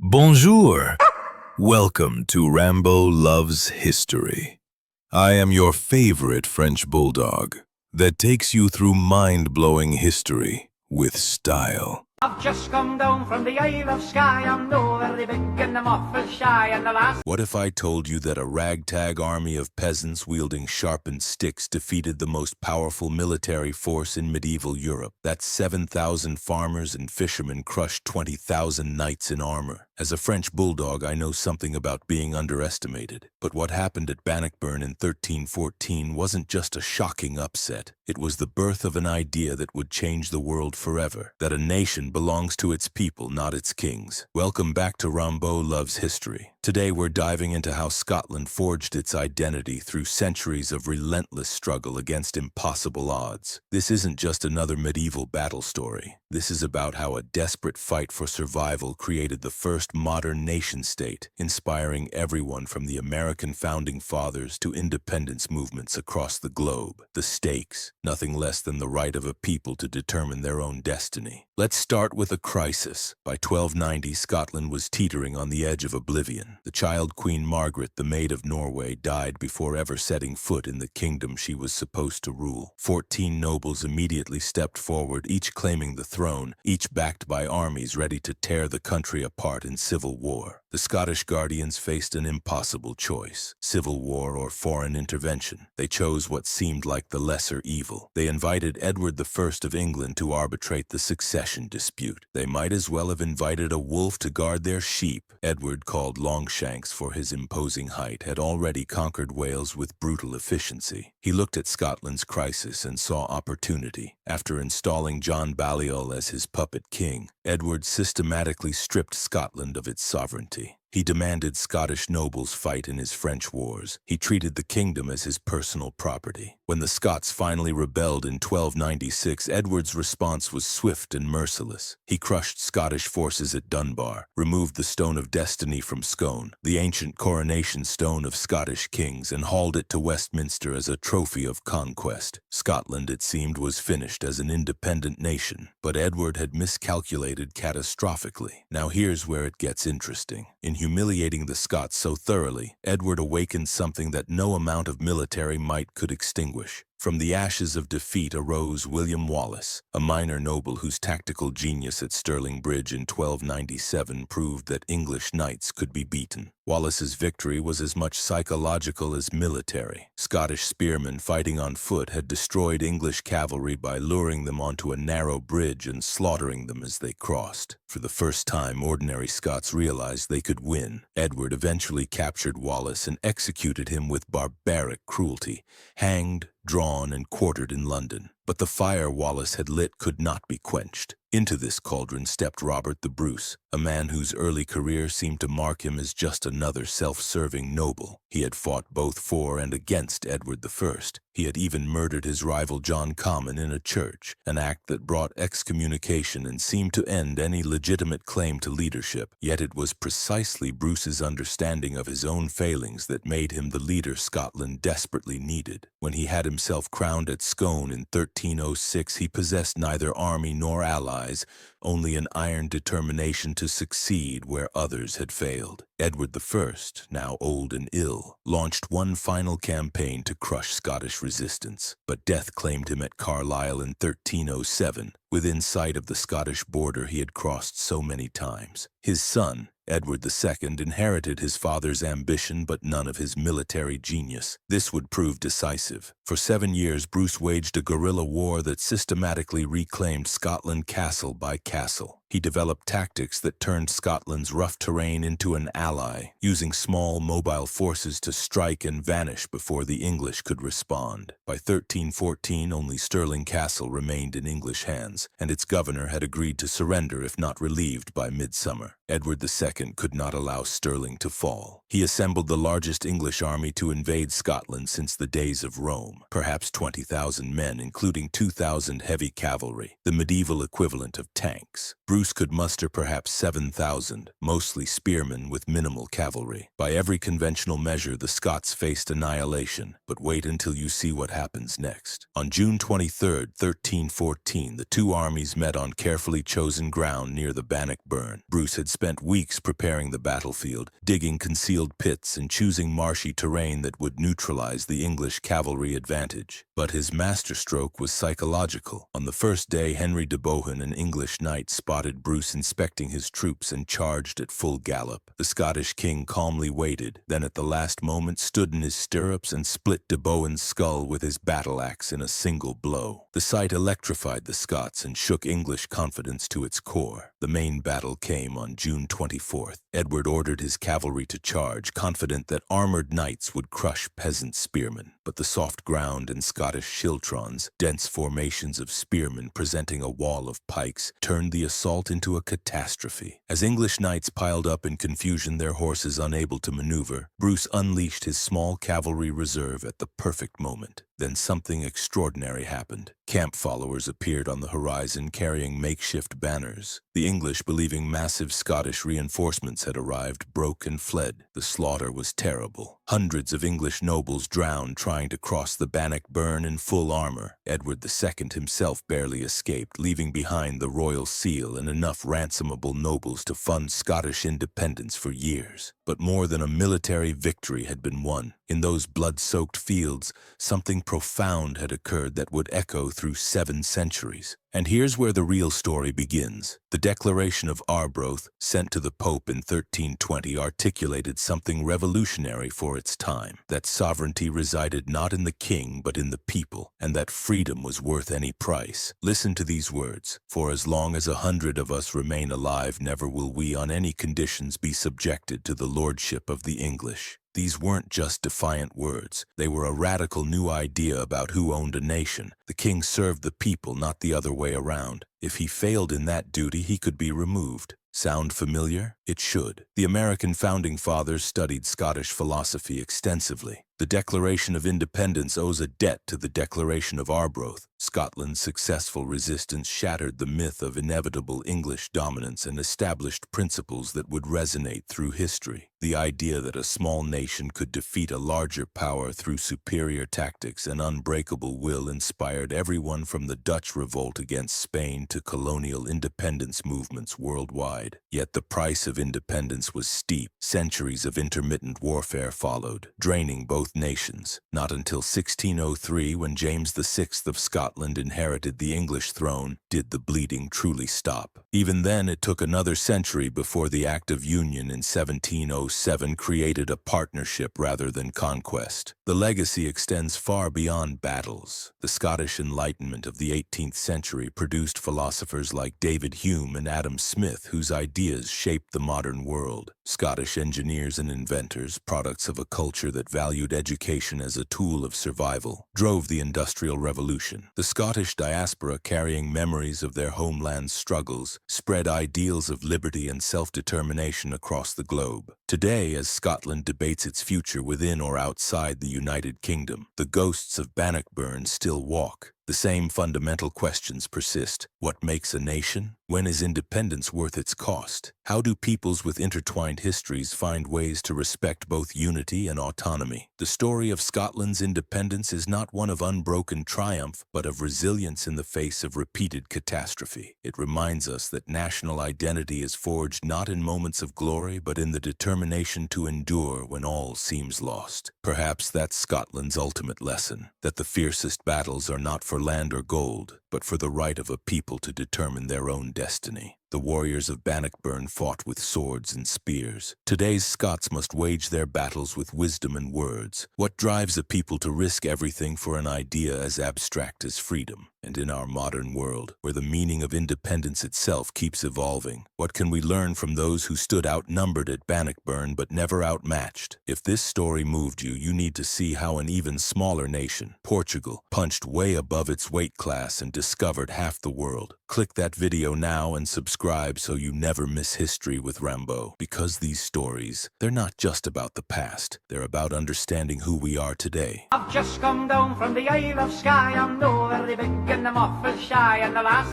Bonjour! Welcome to Rambo Loves History. I am your favorite French bulldog that takes you through mind-blowing history with style. I've just come down from the Isle of Skye. I'm no very big and I'm awful shy. And the last What if I told you that a ragtag army of peasants wielding sharpened sticks defeated the most powerful military force in medieval Europe? That 7,000 farmers and fishermen crushed 20,000 knights in armor. As a French bulldog, I know something about being underestimated. But what happened at Bannockburn in 1314 wasn't just a shocking upset. It was the birth of an idea that would change the world forever. That a nation belongs to its people, not its kings. Welcome back to Rambo Loves History. Today we're diving into how Scotland forged its identity through centuries of relentless struggle against impossible odds. This isn't just another medieval battle story. This is about how a desperate fight for survival created the first modern nation-state, inspiring everyone from the American founding fathers to independence movements across the globe. The stakes, nothing less than the right of a people to determine their own destiny. Let's start with a crisis. By 1290, Scotland was teetering on the edge of oblivion. The child Queen Margaret, the Maid of Norway, died before ever setting foot in the kingdom she was supposed to rule. 14 nobles immediately stepped forward, each claiming the throne, each backed by armies ready to tear the country apart in civil war. The Scottish guardians faced an impossible choice: civil war or foreign intervention. They chose what seemed like the lesser evil. They invited Edward I of England to arbitrate the succession dispute. They might as well have invited a wolf to guard their sheep. Edward, called Longshanks for his imposing height, had already conquered Wales with brutal efficiency. He looked at Scotland's crisis and saw opportunity. After installing John Balliol as his puppet king, Edward systematically stripped Scotland of its sovereignty. He demanded Scottish nobles fight in his French wars. He treated the kingdom as his personal property. When the Scots finally rebelled in 1296, Edward's response was swift and merciless. He crushed Scottish forces at Dunbar, removed the Stone of Destiny from Scone, the ancient coronation stone of Scottish kings, and hauled it to Westminster as a trophy of conquest. Scotland, it seemed, was finished as an independent nation, but Edward had miscalculated catastrophically. Now here's where it gets interesting. In humiliating the Scots so thoroughly, Edward awakened something that no amount of military might could extinguish. From the ashes of defeat arose William Wallace, a minor noble whose tactical genius at Stirling Bridge in 1297 proved that English knights could be beaten. Wallace's victory was as much psychological as military. Scottish spearmen fighting on foot had destroyed English cavalry by luring them onto a narrow bridge and slaughtering them as they crossed. For the first time, ordinary Scots realized they could win. Edward eventually captured Wallace and executed him with barbaric cruelty, hanged, drawn, and quartered in London. But the fire Wallace had lit could not be quenched. Into this cauldron stepped Robert the Bruce, a man whose early career seemed to mark him as just another self-serving noble. He had fought both for and against Edward I. He had even murdered his rival John Comyn in a church, an act that brought excommunication and seemed to end any legitimate claim to leadership. Yet it was precisely Bruce's understanding of his own failings that made him the leader Scotland desperately needed. When he had himself crowned at Scone in 1306, he possessed neither army nor allies, only an iron determination to succeed where others had failed. Edward I, now old and ill, launched one final campaign to crush Scottish resistance, but death claimed him at Carlisle in 1307, within sight of the Scottish border he had crossed so many times. His son, Edward II, inherited his father's ambition but none of his military genius. This would prove decisive. For 7 years, Bruce waged a guerrilla war that systematically reclaimed Scotland castle by castle. He developed tactics that turned Scotland's rough terrain into an ally, using small, mobile forces to strike and vanish before the English could respond. By 1314, only Stirling Castle remained in English hands, and its governor had agreed to surrender if not relieved by midsummer. Edward II could not allow Stirling to fall. He assembled the largest English army to invade Scotland since the days of Rome, perhaps 20,000 men, including 2,000 heavy cavalry, the medieval equivalent of tanks. Bruce Bruce could muster perhaps 7,000, mostly spearmen with minimal cavalry. By every conventional measure, the Scots faced annihilation, but wait until you see what happens next. On June 23, 1314, the two armies met on carefully chosen ground near the Bannockburn. Bruce had spent weeks preparing the battlefield, digging concealed pits and choosing marshy terrain that would neutralize the English cavalry advantage. But his masterstroke was psychological. On the first day, Henry de Bohun, an English knight, spotted Bruce inspecting his troops and charged at full gallop. The Scottish king calmly waited, then at the last moment stood in his stirrups and split de Bohun's skull with his battle-axe in a single blow. The sight electrified the Scots and shook English confidence to its core. The main battle came on June 24th. Edward ordered his cavalry to charge, confident that armored knights would crush peasant spearmen. But the soft ground and Scottish schiltrons, dense formations of spearmen presenting a wall of pikes, turned the assault into a catastrophe. As English knights piled up in confusion, their horses unable to maneuver, Bruce unleashed his small cavalry reserve at the perfect moment. Then something extraordinary happened. Camp followers appeared on the horizon carrying makeshift banners. The English, believing massive Scottish reinforcements had arrived, broke and fled. The slaughter was terrible. Hundreds of English nobles drowned trying to cross the Bannockburn in full armor. Edward II himself barely escaped, leaving behind the royal seal and enough ransomable nobles to fund Scottish independence for years. But more than a military victory had been won. In those blood-soaked fields, something profound had occurred that would echo through 7 centuries. And here's where the real story begins. The Declaration of Arbroath, sent to the Pope in 1320, articulated something revolutionary for its time, that sovereignty resided not in the king but in the people, and that freedom was worth any price. Listen to these words: "For as long as 100 of us remain alive, never will we on any conditions be subjected to the lordship of the English." These weren't just defiant words. They were a radical new idea about who owned a nation. The king served the people, not the other way around. If he failed in that duty, he could be removed. Sound familiar? It should. The American founding fathers studied Scottish philosophy extensively. The Declaration of Independence owes a debt to the Declaration of Arbroath. Scotland's successful resistance shattered the myth of inevitable English dominance and established principles that would resonate through history. The idea that a small nation could defeat a larger power through superior tactics and unbreakable will inspired everyone from the Dutch revolt against Spain to colonial independence movements worldwide. Yet the price of independence was steep. Centuries of intermittent warfare followed, draining both nations. Not until 1603, when James VI of Scotland inherited the English throne, did the bleeding truly stop. Even then, it took another century before the Act of Union in 1707 created a partnership rather than conquest. The legacy extends far beyond battles. The Scottish Enlightenment of the 18th century produced philosophers like David Hume and Adam Smith, whose ideas shaped the modern world. Scottish engineers and inventors, products of a culture that valued education as a tool of survival, drove the Industrial Revolution. The Scottish diaspora, carrying memories of their homeland's struggles, spread ideals of liberty and self-determination across the globe. Today, as Scotland debates its future within or outside the United Kingdom, the ghosts of Bannockburn still walk. The same fundamental questions persist. What makes a nation? When is independence worth its cost? How do peoples with intertwined histories find ways to respect both unity and autonomy? The story of Scotland's independence is not one of unbroken triumph, but of resilience in the face of repeated catastrophe. It reminds us that national identity is forged not in moments of glory, but in the determination to endure when all seems lost. Perhaps that's Scotland's ultimate lesson, that the fiercest battles are not for land or gold, but for the right of a people to determine their own destiny. The warriors of Bannockburn fought with swords and spears. Today's Scots must wage their battles with wisdom and words. What drives a people to risk everything for an idea as abstract as freedom? And in our modern world, where the meaning of independence itself keeps evolving, what can we learn from those who stood outnumbered at Bannockburn but never outmatched? If this story moved you, you need to see how an even smaller nation, Portugal, punched way above its weight class and discovered half the world. Click that video now and subscribe so you never miss history with Rambo. Because these stories, they're not just about the past, they're about understanding who we are today. I've just come down from the Isle of Skye. I'm no very big and I'm awful shy, and the last